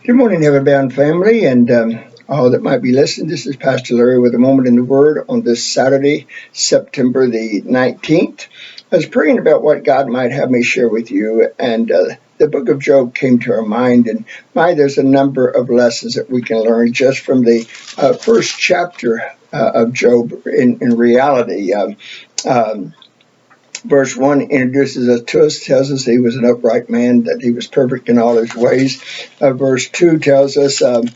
Good morning, Heavenbound family, and all that might be listening. This is Pastor Larry with a moment in the Word on this Saturday, September the 19th. I was praying about what God might have me share with you, and the book of Job came to our mind. And there's a number of lessons that we can learn just from the first chapter of Job in reality. Verse 1 introduces us to us, tells us he was an upright man, that he was perfect in all his ways. Verse 2 tells us that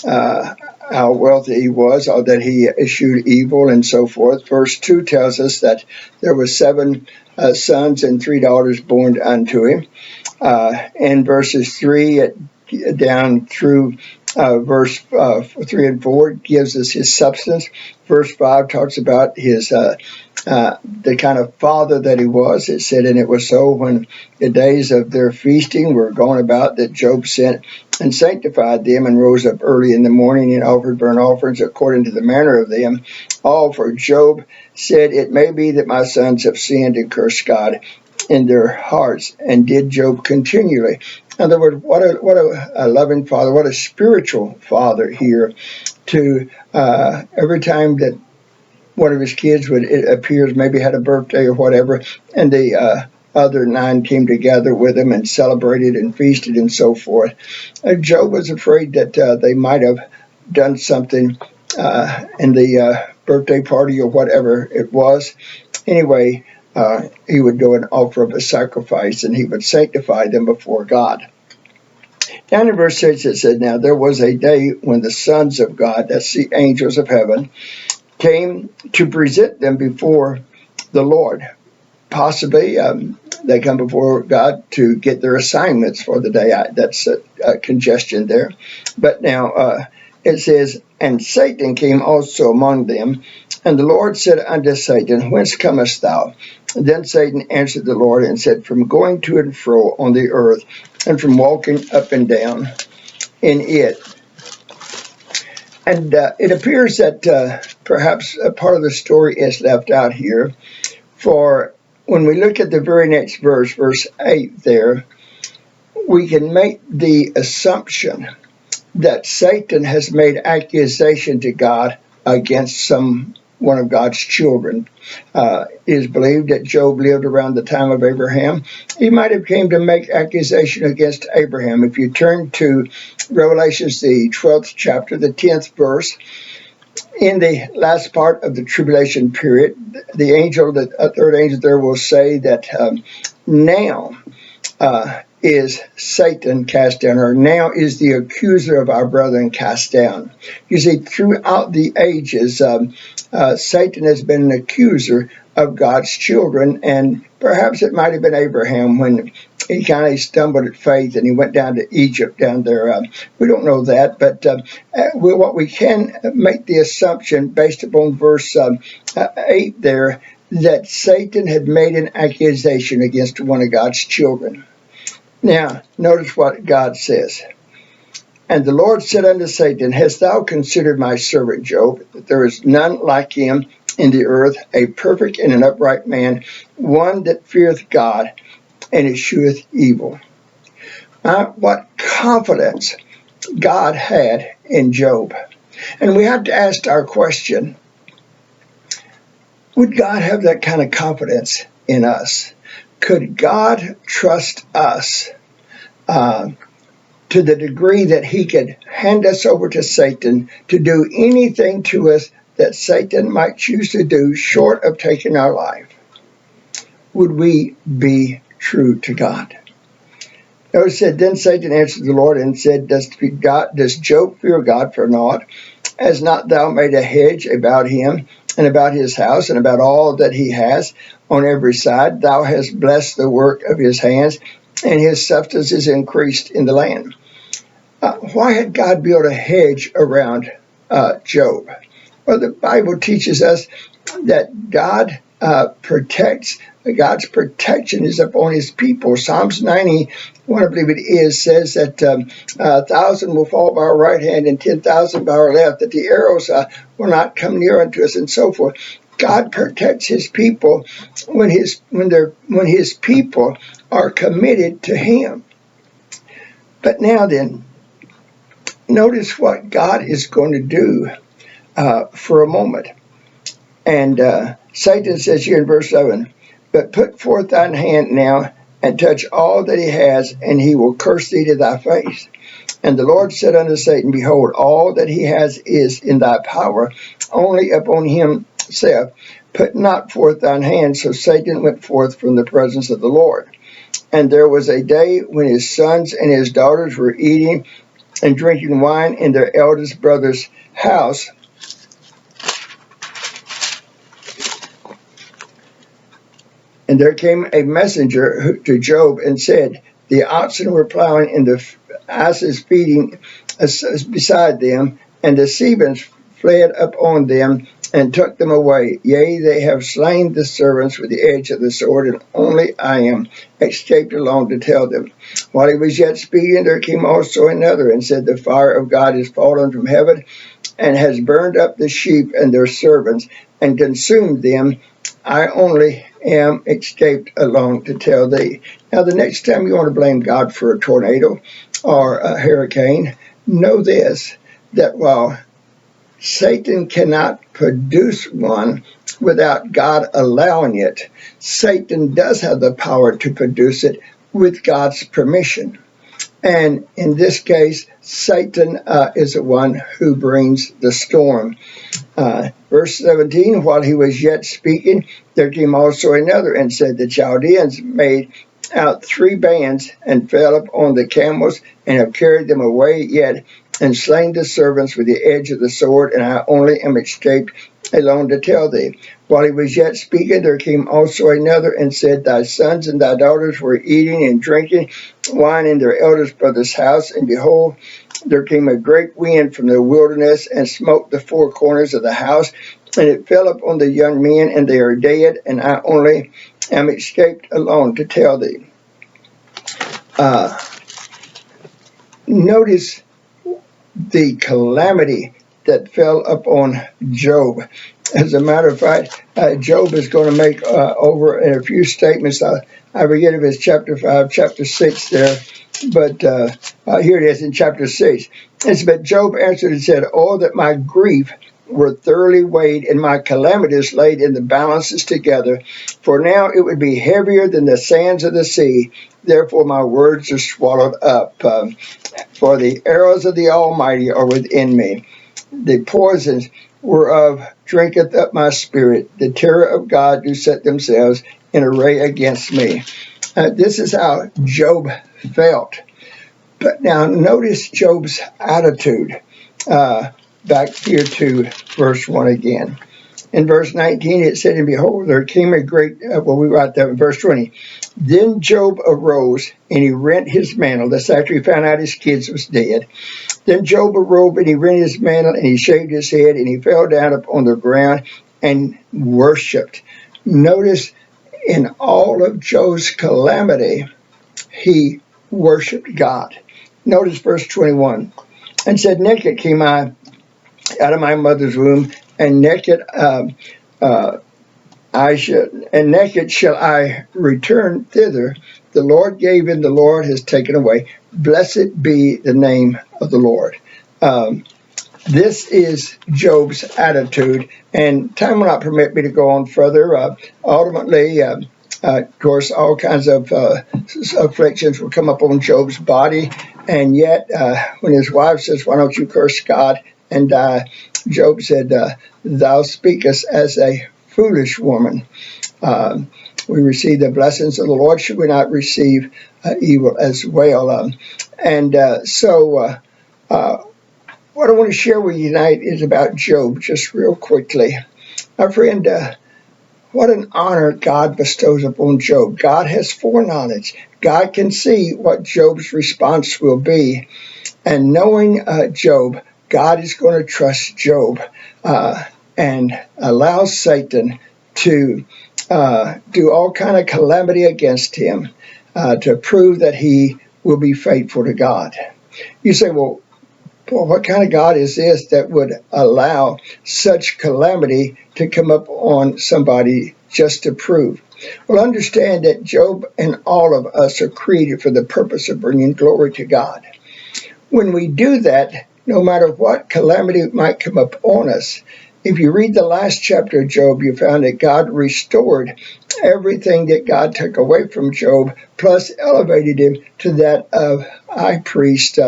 how wealthy he was, or that he eschewed evil, and so forth. Verse 2 tells us that there were seven sons and three daughters born unto him. In verses 3 down through verse 3 and 4 gives us his substance. Verse 5 talks about his the kind of father that he was. It said, and it was so when the days of their feasting were gone about that Job sent and sanctified them and rose up early in the morning and offered burnt offerings according to the manner of them. All for Job said, it may be that my sons have sinned and cursed God in their hearts, and did Job continually. In other words, what a loving father, what a spiritual father here, to every time that one of his kids it appears maybe had a birthday or whatever, and the other nine came together with him and celebrated and feasted and so forth. Job was afraid that they might have done something in the birthday party or whatever it was. Anyway, he would go and offer up a sacrifice, and he would sanctify them before God. Down in verse 6 it said, now there was a day when the sons of God, that's the angels of heaven, came to present them before the Lord. Possibly they come before God to get their assignments for the day. That's a congestion there. But now it says, and Satan came also among them. And the Lord said unto Satan, whence comest thou? And then Satan answered the Lord and said, from going to and fro on the earth, and from walking up and down in it. And it appears that perhaps a part of the story is left out here. For when we look at the very next verse, verse 8 there, we can make the assumption that Satan has made accusation to God against one of God's children. It is believed that Job lived around the time of Abraham. He might have came to make accusation against Abraham. If you turn to Revelations, the 12th chapter, the 10th verse, in the last part of the tribulation period, the angel, the third angel there, will say that now is Satan cast down, or now is the accuser of our brethren cast down. You see, throughout the ages, Satan has been an accuser of God's children, and perhaps it might have been Abraham when he kind of stumbled at faith and he went down to Egypt down there. We don't know that, but what we can make the assumption based upon verse 8 there, that Satan had made an accusation against one of God's children. Now, notice what God says. And the Lord said unto Satan, hast thou considered my servant Job, that there is none like him in the earth, a perfect and an upright man, one that feareth God and escheweth evil? What confidence God had in Job. And we have to ask our question, would God have that kind of confidence in us? Could God trust us to the degree that he could hand us over to Satan to do anything to us that Satan might choose to do short of taking our life? Would we be true to God? Notice it said, then Satan answered the Lord and said, does Job fear God for naught? Has not thou made a hedge about him and about his house and about all that he has on every side? Thou hast blessed the work of his hands, and his substance is increased in the land. Why had God built a hedge around Job? Well, the Bible teaches us that God protects. God's protection is upon his people. Psalms 91, I believe it is, says that 1,000 will fall by our right hand and 10,000 by our left, that the arrows will not come near unto us, and so forth. God protects his people when his people are committed to him. But now then, notice what God is going to do for a moment. And Satan says here in verse 7, but put forth thine hand now, and touch all that he has, and he will curse thee to thy face. And the Lord said unto Satan, behold, all that he has is in thy power, only upon himself put not forth thine hand. So Satan went forth from the presence of the Lord. And there was a day when his sons and his daughters were eating and drinking wine in their eldest brother's house. And there came a messenger to Job and said, the oxen were plowing and the asses feeding beside them, and the Sebans fled upon them and took them away. Yea, they have slain the servants with the edge of the sword, and only I am escaped alone to tell them. While he was yet speaking, there came also another and said, the fire of God is fallen from heaven and has burned up the sheep and their servants and consumed them. I only am escaped alone to tell thee. Now, the next time you want to blame God for a tornado or a hurricane, know this, that while Satan cannot produce one without God allowing it, Satan does have the power to produce it with God's permission. And in this case, Satan is the one who brings the storm. Verse 17, while he was yet speaking, there came also another and said, the Chaldeans made out 3 bands and fell upon the camels and have carried them away yet and slain the servants with the edge of the sword, and I only am escaped alone to tell thee. While he was yet speaking, there came also another and said, thy sons and thy daughters were eating and drinking wine in their eldest brother's house, and behold, there came a great wind from the wilderness and smote the 4 corners of the house, and it fell upon the young men, and they are dead, and I only am escaped alone to tell thee. Notice the calamity that fell upon Job. As a matter of fact, Job is going to make over in a few statements. I forget if it's chapter 5, chapter 6 there, but here it is in chapter 6. It's, but Job answered and said, oh, that my grief were thoroughly weighed and my calamities laid in the balances together, for now it would be heavier than the sands of the sea. Therefore my words are swallowed up. For the arrows of the Almighty are within me. The poisons whereof drinketh up my spirit. The terror of God do set themselves in array against me. This is how Job felt. But now notice Job's attitude. Back here to verse 1 again. In verse 19 it said, and behold, there came a great, we write that in verse 20. Then Job arose and he rent his mantle. That's after he found out his kids was dead. Then Job arose and he rent his mantle and he shaved his head and he fell down upon the ground and worshipped. Notice in all of Job's calamity, he worshipped God. Notice verse 21. And said, naked came I out of my mother's womb, and naked naked shall I return thither. The Lord gave and the Lord has taken away. Blessed be the name of the Lord. This is Job's attitude, and time will not permit me to go on further. Ultimately, of course, all kinds of afflictions will come up on Job's body, and yet when his wife says, why don't you curse God and die, Job said, thou speakest as a foolish woman. We receive the blessings of the Lord. Should we not receive evil as well? What I want to share with you tonight is about Job, just real quickly. My friend, what an honor God bestows upon Job. God has foreknowledge. God can see what Job's response will be. And knowing Job, God is going to trust Job and allow Satan to do all kind of calamity against him to prove that he will be faithful to God. You say, well, Well, what kind of God is this that would allow such calamity to come up on somebody just to prove? Well, understand that Job and all of us are created for the purpose of bringing glory to God. When we do that, no matter what calamity might come up on us, if you read the last chapter of Job, you found that God restored everything that God took away from Job, plus elevated him to that of high priest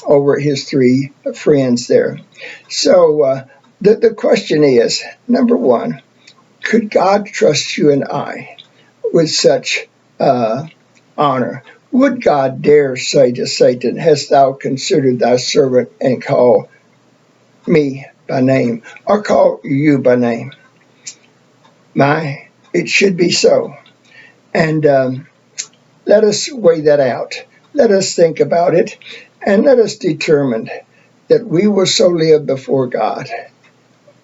over his three friends there. So the question is, number one, could God trust you and I with such honor? Would God dare say to Satan, hast thou considered thy servant, and call me by name, or call you by name? It should be so. And let us weigh that out. Let us think about it, and let us determine that we will so live before God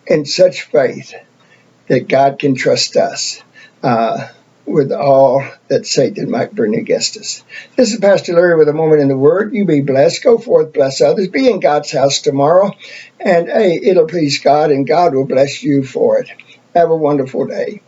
in such faith that God can trust us with all that Satan might bring against us. This is Pastor Larry with a moment in the Word. You be blessed. Go forth, bless others. Be in God's house tomorrow. And hey, it'll please God, and God will bless you for it. Have a wonderful day.